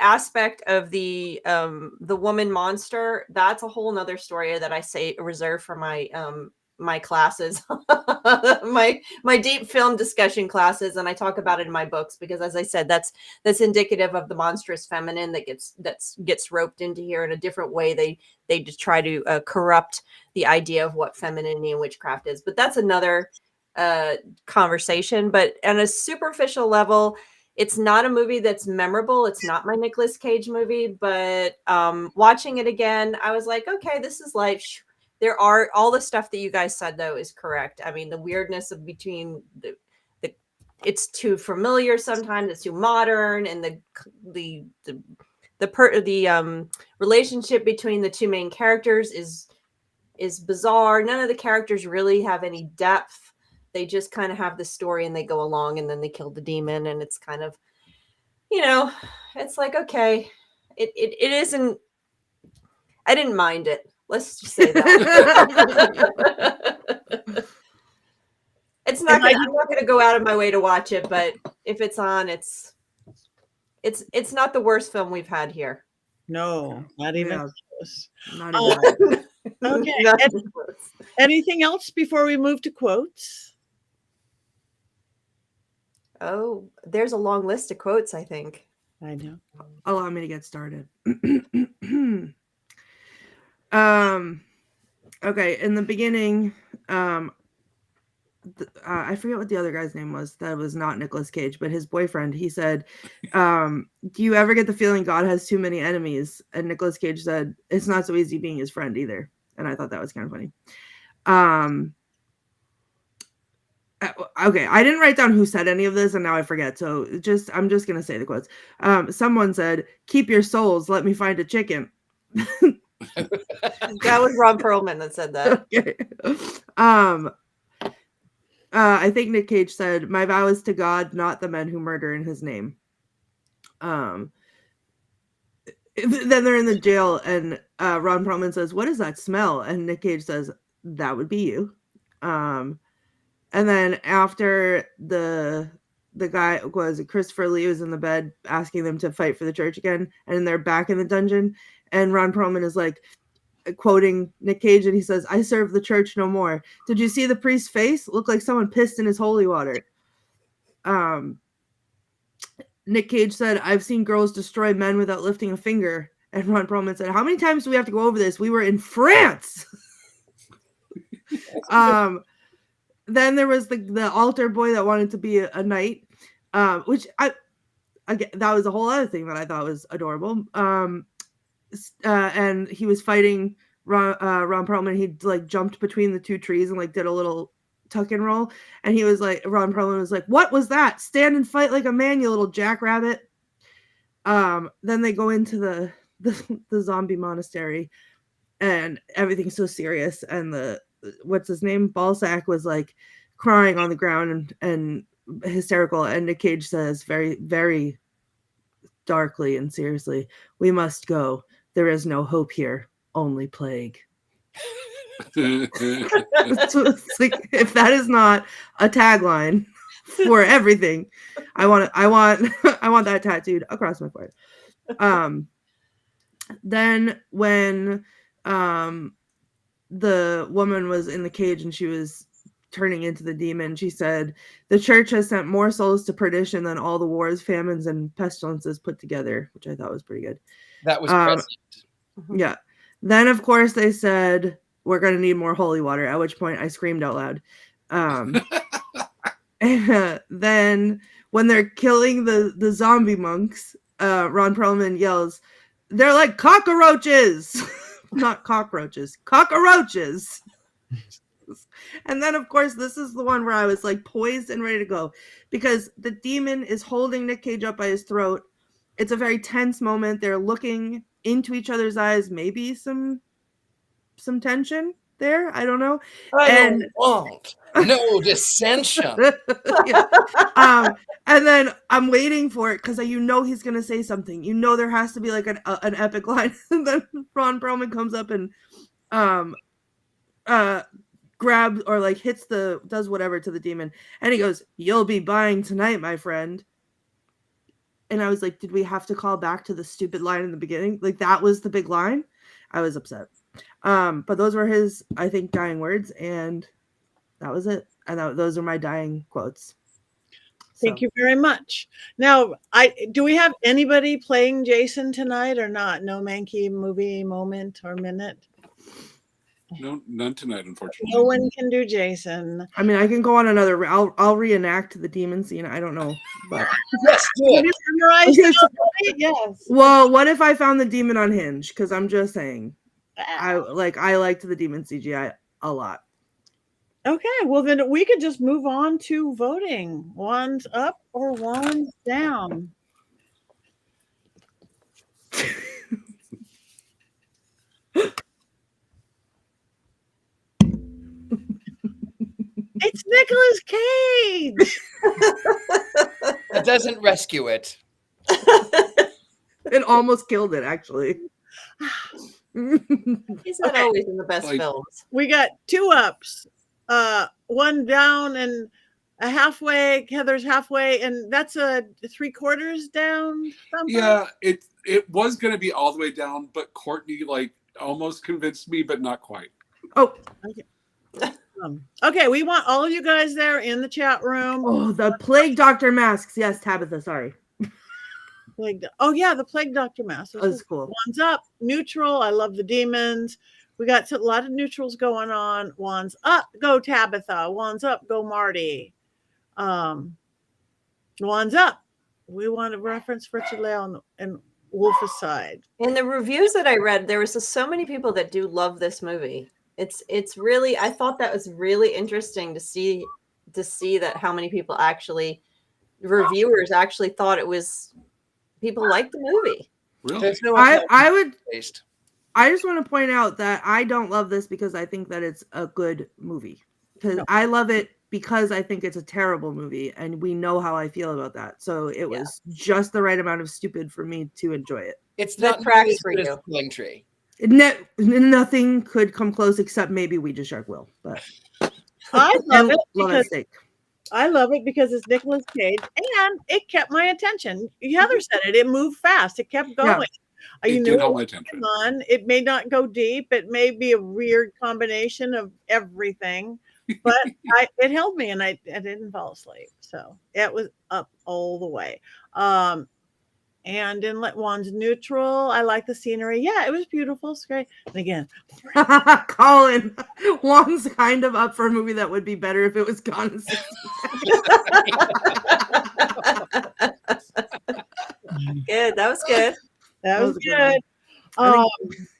aspect of the woman monster, that's a whole nother story that I say reserve for my classes, my deep film discussion classes, and I talk about it in my books, because as I said, that's indicative of the monstrous feminine that gets roped into here in a different way. They just try to corrupt the idea of what femininity and witchcraft is, but that's another conversation. But on a superficial level, it's not a movie that's memorable. It's not my Nicolas Cage movie, but watching it again, I was like, okay, this is life. There are all the stuff that you guys said, though, is correct. I mean, the weirdness of between it's too familiar sometimes, it's too modern, and the relationship between the two main characters is bizarre. None of the characters really have any depth. They just kind of have the story and they go along, and then they kill the demon, and it's kind of, it's like, okay, it isn't. I didn't mind it. Let's just say that. I'm not going to go out of my way to watch it, but if it's on, it's not the worst film we've had here. No, not even close. Not even okay. Anything else before we move to quotes? Oh, there's a long list of quotes, I think. I know. Allow me to get started. Okay, in the beginning, I forget what the other guy's name was. That was not Nicolas Cage, but his boyfriend. He said, do you ever get the feeling God has too many enemies? And Nicolas Cage said, it's not so easy being his friend either. And I thought that was kind of funny. Okay, I didn't write down who said any of this, and now I forget. So I'm just going to say the quotes. Someone said, keep your souls, let me find a chicken. That was Ron Perlman that said that. Okay. I think Nic Cage said, my vow is to God, not the men who murder in his name. Then they're in the jail, and Ron Perlman says, what is that smell? And Nic Cage says, that would be you. And then after the guy Christopher Lee was in the bed asking them to fight for the church again, and they're back in the dungeon, and Ron Perlman is like quoting Nic Cage, and he says, I serve the church no more. Did you see the priest's face? Looked like someone pissed in his holy water. Nic Cage said, I've seen girls destroy men without lifting a finger. And Ron Perlman said, how many times do we have to go over this? We were in France. Then there was the altar boy that wanted to be a knight, which that was a whole other thing that I thought was adorable. And he was fighting Ron Perlman. He like jumped between the two trees and like did a little tuck and roll. And he was like, Ron Perlman was like, what was that? Stand and fight like a man, you little jackrabbit. Then they go into the zombie monastery, and everything's so serious, and the what's his name, Balzac, was like crying on the ground and hysterical, and Nic Cage says very, very darkly and seriously, "We must go. There is no hope here, only plague." It's like, if that is not a tagline for everything, I want that tattooed across my forehead. Then when the woman was in the cage and she was turning into the demon, she said, "The church has sent more souls to perdition than all the wars, famines, and pestilences put together," which I thought was pretty good. That was prescient. Yeah. Then, of course, they said, "We're going to need more holy water," at which point I screamed out loud. And then when they're killing the zombie monks, Ron Perlman yells, "They're like cockroaches!" Not cockroaches, cockroaches. And then, of course, this is the one where I was like poised and ready to go, because the demon is holding Nic Cage up by his throat. It's a very tense moment. They're looking into each other's eyes, maybe some tension there. I don't know. I won't. No dissension. Yeah. And then I'm waiting for it because you know he's gonna say something. You know there has to be like an epic line. And then Ron Perlman comes up and grabs or like does whatever to the demon, and he goes, "You'll be buying tonight, my friend." And I was like, did we have to call back to the stupid line in the beginning? Like, that was the big line. I was upset. But those were his, I think, dying words, and that was it. And those are my dying quotes. Thank you very much. Now, do we have anybody playing Jason tonight or not? No Mankey movie moment or minute? No, none tonight, unfortunately. No one can do Jason. I mean, I can go on another. I'll reenact the demon scene. I don't know, but Yes, do it. Memorize it already? Yes. Well, what if I found the demon on Hinge? Because I'm just saying, I liked the demon CGI a lot. Okay, well then we could just move on to voting. Wands up or wands down? It's Nicolas Cage. It doesn't rescue it. It almost killed it, actually. He's not always in the best films. We got 2 ups, 1 down, and a halfway. Heather's halfway, and that's a 3/4 down. Thumper. Yeah, it was going to be all the way down, but Courtney almost convinced me, but not quite. Oh, okay. Okay, we want all of you guys there in the chat room. Oh, the Plague Doctor masks. Yes, Tabitha, sorry. Oh, yeah, the Plague Doctor mask. That was cool. Wands up, neutral. I love the demons. We got a lot of neutrals going on. Wands up, go Tabitha. Wands up, go Marty. Wands up. We want to reference Richard-Lael and Wolficide. In the reviews that I read, there was so many people that do love this movie. It's really, I thought that was really interesting to see that how many people reviewers actually thought it was, people liked the movie. Really? I just want to point out that I don't love this because I think that it's a good movie. Because I love it because I think it's a terrible movie, and we know how I feel about that. So it was just the right amount of stupid for me to enjoy it. It's not tracks for you. Killing Tree. Nothing could come close except maybe Ouija Shark will. But I love it because it's Nicolas Cage, and it kept my attention. Heather said it. It moved fast. It kept going. Yeah. It did hold my attention. It may not go deep. It may be a weird combination of everything, but it held me, and I didn't fall asleep. So it was up all the way. And Inlet Wands neutral. I like the scenery. Yeah, it was beautiful. It's great. And again, Colin, Wands kind of up for a movie that would be better if it was gone in 60 Good. That was good. That was good.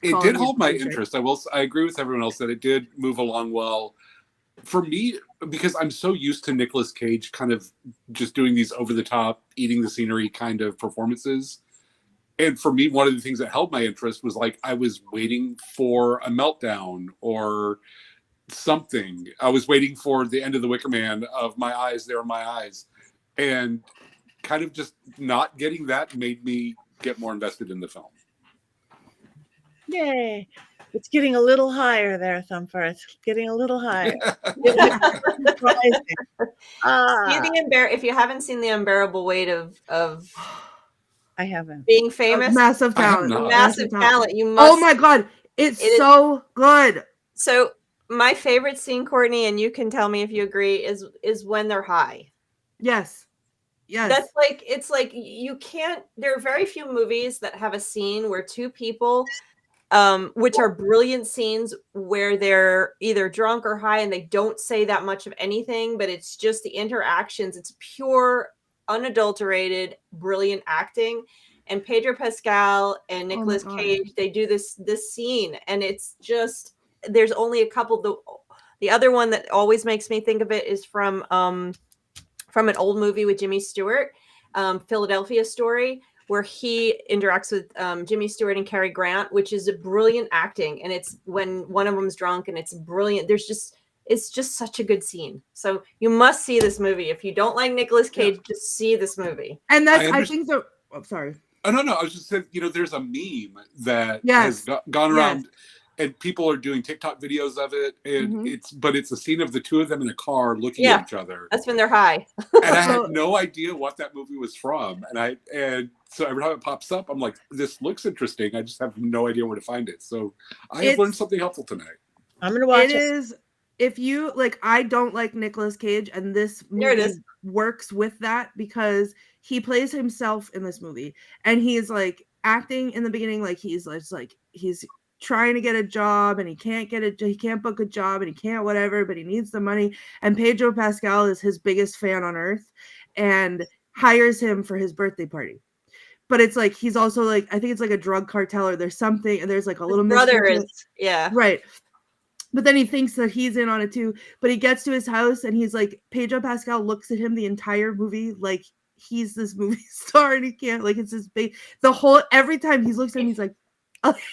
It did hold my interest. I agree with everyone else that it did move along well. For me, because I'm so used to Nicolas Cage kind of just doing these over the top, eating the scenery kind of performances, And for me, one of the things that held my interest was like I was waiting for a meltdown or something. I was waiting for the end of the Wicker Man of my eyes, there are my eyes. And kind of just not getting that made me get more invested in the film. Yay. It's getting a little higher there, Thumper. It's getting a little higher. If you haven't seen The Unbearable Weight of I haven't. Being famous, Massive talent. Massive talent. You must. Oh my God. It's so good. So my favorite scene, Courtney, and you can tell me if you agree, is when they're high. Yes. Yes. That's like, it's like you can't, there are very few movies that have a scene where two people, which are brilliant scenes where they're either drunk or high and they don't say that much of anything, but it's just the interactions. It's pure, unadulterated, brilliant acting. And Pedro Pascal and Nicolas Cage, they do this scene, and it's just, there's only a couple. The other one that always makes me think of it is from an old movie with Jimmy Stewart, Philadelphia Story, where he interacts with Jimmy Stewart and Cary Grant, which is a brilliant acting. And it's when one of them's drunk, and it's brilliant. It's just such a good scene. So you must see this movie. If you don't like Nicolas Cage, just see this movie. And that's, I think the, sorry. Oh, no. I was just saying, there's a meme that has gone around and people are doing TikTok videos of it. And it's a scene of the two of them in a car looking at each other. That's when they're high. And I had no idea what that movie was from. And so every time it pops up, I'm like, this looks interesting. I just have no idea where to find it. So I have learned something helpful tonight. I'm going to watch it. It is, if you, like, I don't like Nicolas Cage, and this movie works with that because he plays himself in this movie. And he's, like, acting in the beginning like he's trying to get a job, and he can't book a job, and he can't whatever, but he needs the money. And Pedro Pascal is his biggest fan on earth and hires him for his birthday party. But it's like, he's also like, I think it's like a drug cartel, or there's something, and there's like a little brother is, right. But then he thinks that he's in on it too. But he gets to his house, and he's like, Pedro Pascal looks at him the entire movie like he's this movie star, and he can't, like, it's his big, every time he looks at him, he's like,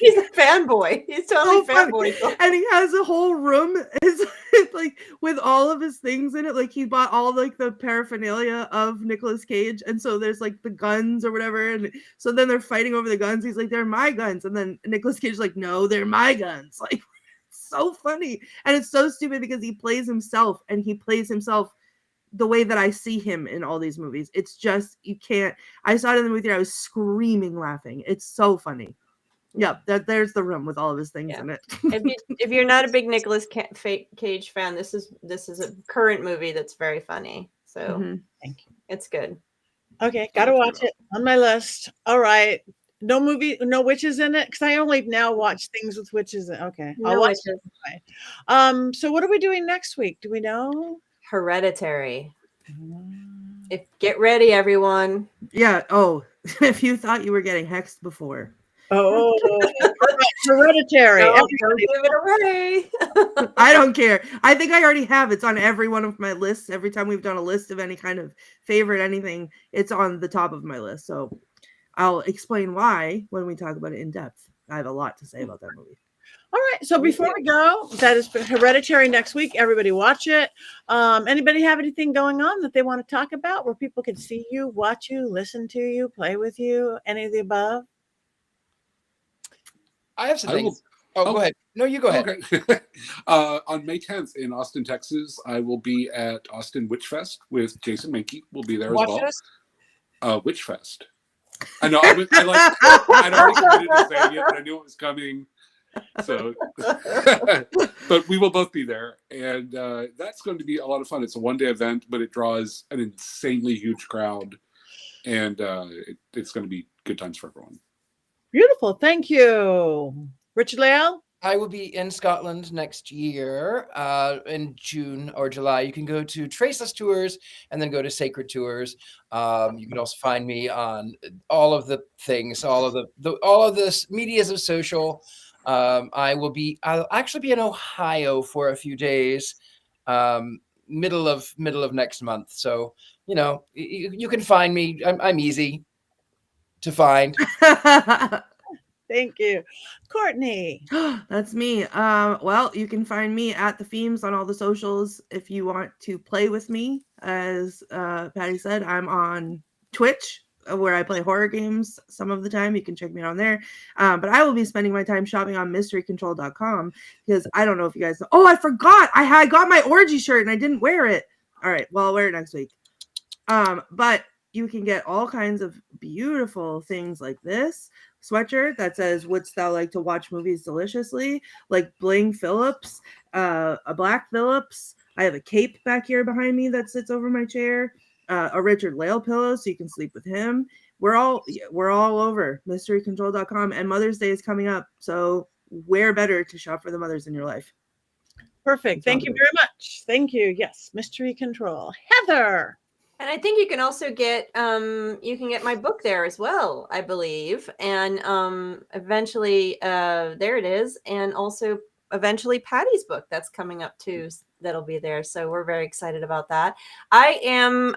he's a fanboy. He's totally fanboy. And he has a whole room, it's like with all of his things in it. Like, he bought all like the paraphernalia of Nicolas Cage, and so there's like the guns or whatever, and so then they're fighting over the guns. He's like, they're my guns, and then Nicolas Cage's like, no, they're my guns. Like, so funny. And it's so stupid because he plays himself, and he plays himself the way that I see him in all these movies. It's just, you can't. I saw it in the movie theater, I was screaming laughing. It's so funny. Yeah, there's the room with all of his things in it. if you're not a big Nicolas Cage fan, this is a current movie that's very funny. So thank you. It's good. Okay, gotta watch it, on my list. All right. No witches in it, because I only now watch things with witches in. Okay, I'll watch it. So what are we doing next week? Do we know? Hereditary. Get ready, everyone. Yeah. Oh, if you thought you were getting hexed before. Oh, Hereditary. Don't give it away. I don't care. I think I already have. It's on every one of my lists. Every time we've done a list of any kind of favorite anything, it's on the top of my list. So I'll explain why when we talk about it in depth. I have a lot to say about that movie. All right. So before we go, that is Hereditary next week. Everybody watch it. Anybody have anything going on that they want to talk about where people can see you, watch you, listen to you, play with you, any of the above? I have some things. Go ahead. No, you go ahead. Okay. On May 10th in Austin, Texas, I will be at Austin Witch Fest with Jason Menke. We'll be there as well. Witch Fest. I know. I'd already committed to saying it, but I knew it was coming. So, but we will both be there, and that's going to be a lot of fun. It's a one-day event, but it draws an insanely huge crowd, and it's going to be good times for everyone. Beautiful. Thank you. Richard-Lael? I will be in Scotland next year in June or July. You can go to Traceless Tours and then go to Sacred Tours. You can also find me on all of the things, all of the medias of social. I'll actually be in Ohio for a few days, middle of next month. So, you can find me. I'm easy. to find. Thank you. Courtney. That's me. Well, you can find me at the Themes on all the socials if you want to play with me. As Patti said, I'm on Twitch where I play horror games some of the time. You can check me out on there. But I will be spending my time shopping on mysterycontrol.com because I don't know if you guys know. Oh, I forgot. I got my orgy shirt and I didn't wear it. All right. Well, I'll wear it next week. But you can get all kinds of beautiful things like this sweatshirt that says, "Wouldst thou like to watch movies deliciously?" Like Bling Phillips, a Black Phillips. I have a cape back here behind me that sits over my chair. A Richard-Lael pillow so you can sleep with him. We're all over mysterycontrol.com, and Mother's Day is coming up, so where better to shop for the mothers in your life? Perfect. Thank you very much. Thank you. Yes, Mystery Control. Heather. And I think you can also get my book there as well, I believe. And eventually there it is. And also eventually Patti's book that's coming up too. That'll be there. So we're very excited about that. I am,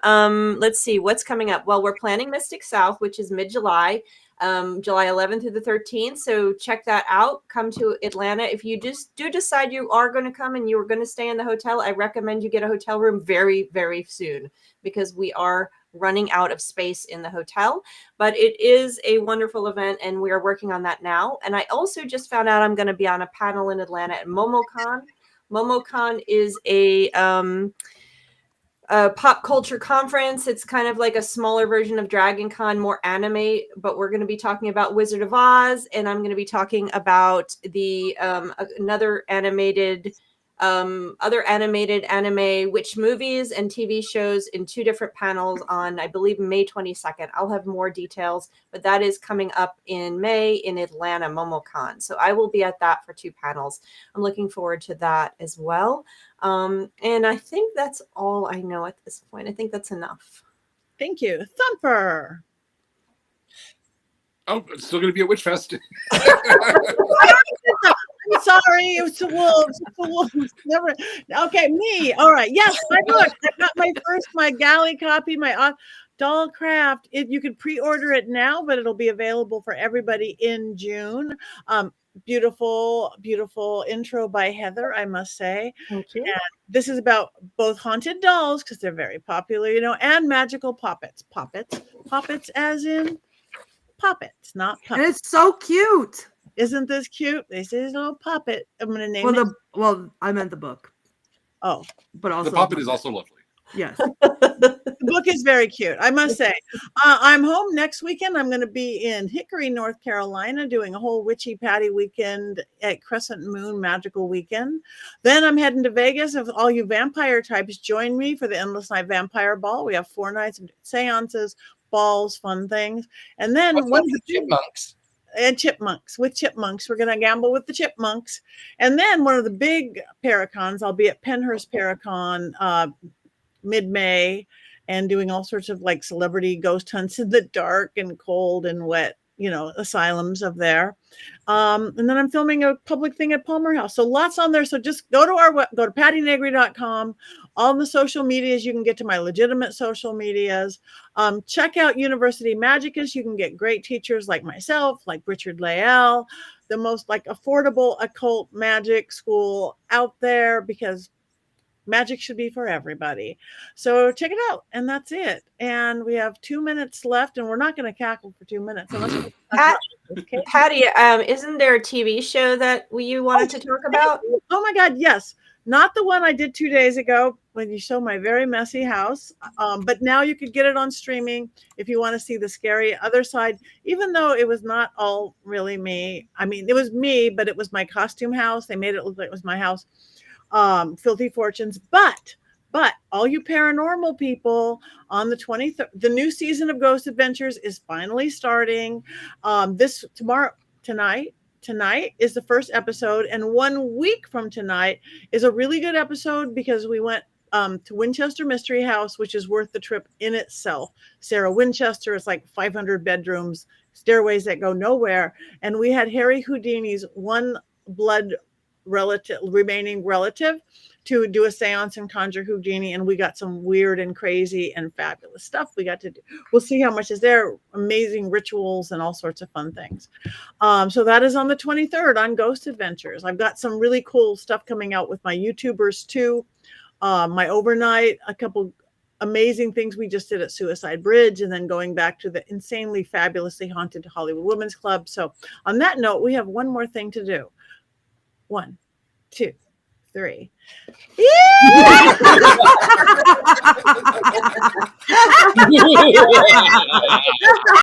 let's see what's coming up. Well, we're planning Mystic South, which is mid-July, July 11th through the 13th. So check that out. Come to Atlanta. If you just do decide you are going to come and you're going to stay in the hotel, I recommend you get a hotel room very, very soon because we are running out of space in the hotel. But it is a wonderful event and we are working on that now. And I also just found out I'm going to be on a panel in Atlanta at MomoCon. MomoCon is a pop culture conference. It's kind of like a smaller version of Dragon Con, more anime, but we're going to be talking about Wizard of Oz, and I'm going to be talking about the other animated anime witch movies and TV shows in 2 different panels on, I believe, May 22nd. I'll have more details, but that is coming up in May in Atlanta, MomoCon. So I will be at that for 2 panels. I'm looking forward to that as well. And I think that's all I know at this point. I think that's enough. Thank you. Thumper. Oh, it's still going to be a witch fest. I'm sorry, it was the wolves. The wolves. Never. Okay, me. All right. Yes, my book. I got my galley copy, my doll craft. You can pre-order it now, but it'll be available for everybody in June. Beautiful, beautiful intro by Heather, I must say. Thank you. And this is about both haunted dolls because they're very popular, and magical poppets. Poppets as in poppets, not puppets. And it's so cute. Isn't this cute? This is a little puppet. I'm going to name it. Well, I meant the book. Oh. But also the puppet is also lovely. Yes. The book is very cute, I must say. I'm home next weekend. I'm going to be in Hickory, North Carolina, doing a whole Witchy Patty weekend at Crescent Moon Magical Weekend. Then I'm heading to Vegas. If all you vampire types join me for the Endless Night Vampire Ball. We have 4 nights of seances, balls, fun things. And then one of the chipmunks. And chipmunks. We're going to gamble with the chipmunks. And then one of the big Paracons, I'll be at Penhurst Paracon mid-May and doing all sorts of like celebrity ghost hunts in the dark and cold and wet, asylums of there. And then I'm filming a public thing at Palmer House. So lots on there. So just go to pattinegri.com. All the social medias, you can get to my legitimate social medias. Check out University Magicus. You can get great teachers like myself, like Richard-Lael, the most like affordable occult magic school out there because magic should be for everybody. So check it out. And that's it. And we have 2 minutes left and we're not going to cackle for 2 minutes. Patti, isn't there a TV show that you wanted to talk about? Oh my God. Yes. Not the one I did 2 days ago when you show my very messy house. But now you could get it on streaming if you want to see the scary other side, even though it was not all really me. I mean, it was me, but it was my costume house. They made it look like it was my house. Filthy Fortunes, but all you paranormal people, on the 23rd, the new season of Ghost Adventures is finally starting. Tonight is the first episode, and 1 week from tonight is a really good episode because we went to Winchester Mystery House, which is worth the trip in itself. Sarah Winchester is like 500 bedrooms, stairways that go nowhere, and we had Harry Houdini's one blood remaining relative to do a seance and conjure Houdini, and we got some weird and crazy and fabulous stuff we got to do. We'll see how much is there. Amazing rituals and all sorts of fun things. So that is on the 23rd on Ghost Adventures. I've got some really cool stuff coming out with my YouTubers too. My overnight, a couple amazing things we just did at Suicide Bridge, and then going back to the insanely fabulously haunted Hollywood Women's Club. So on that note, we have one more thing to do. 1, 2, 3. Yeah!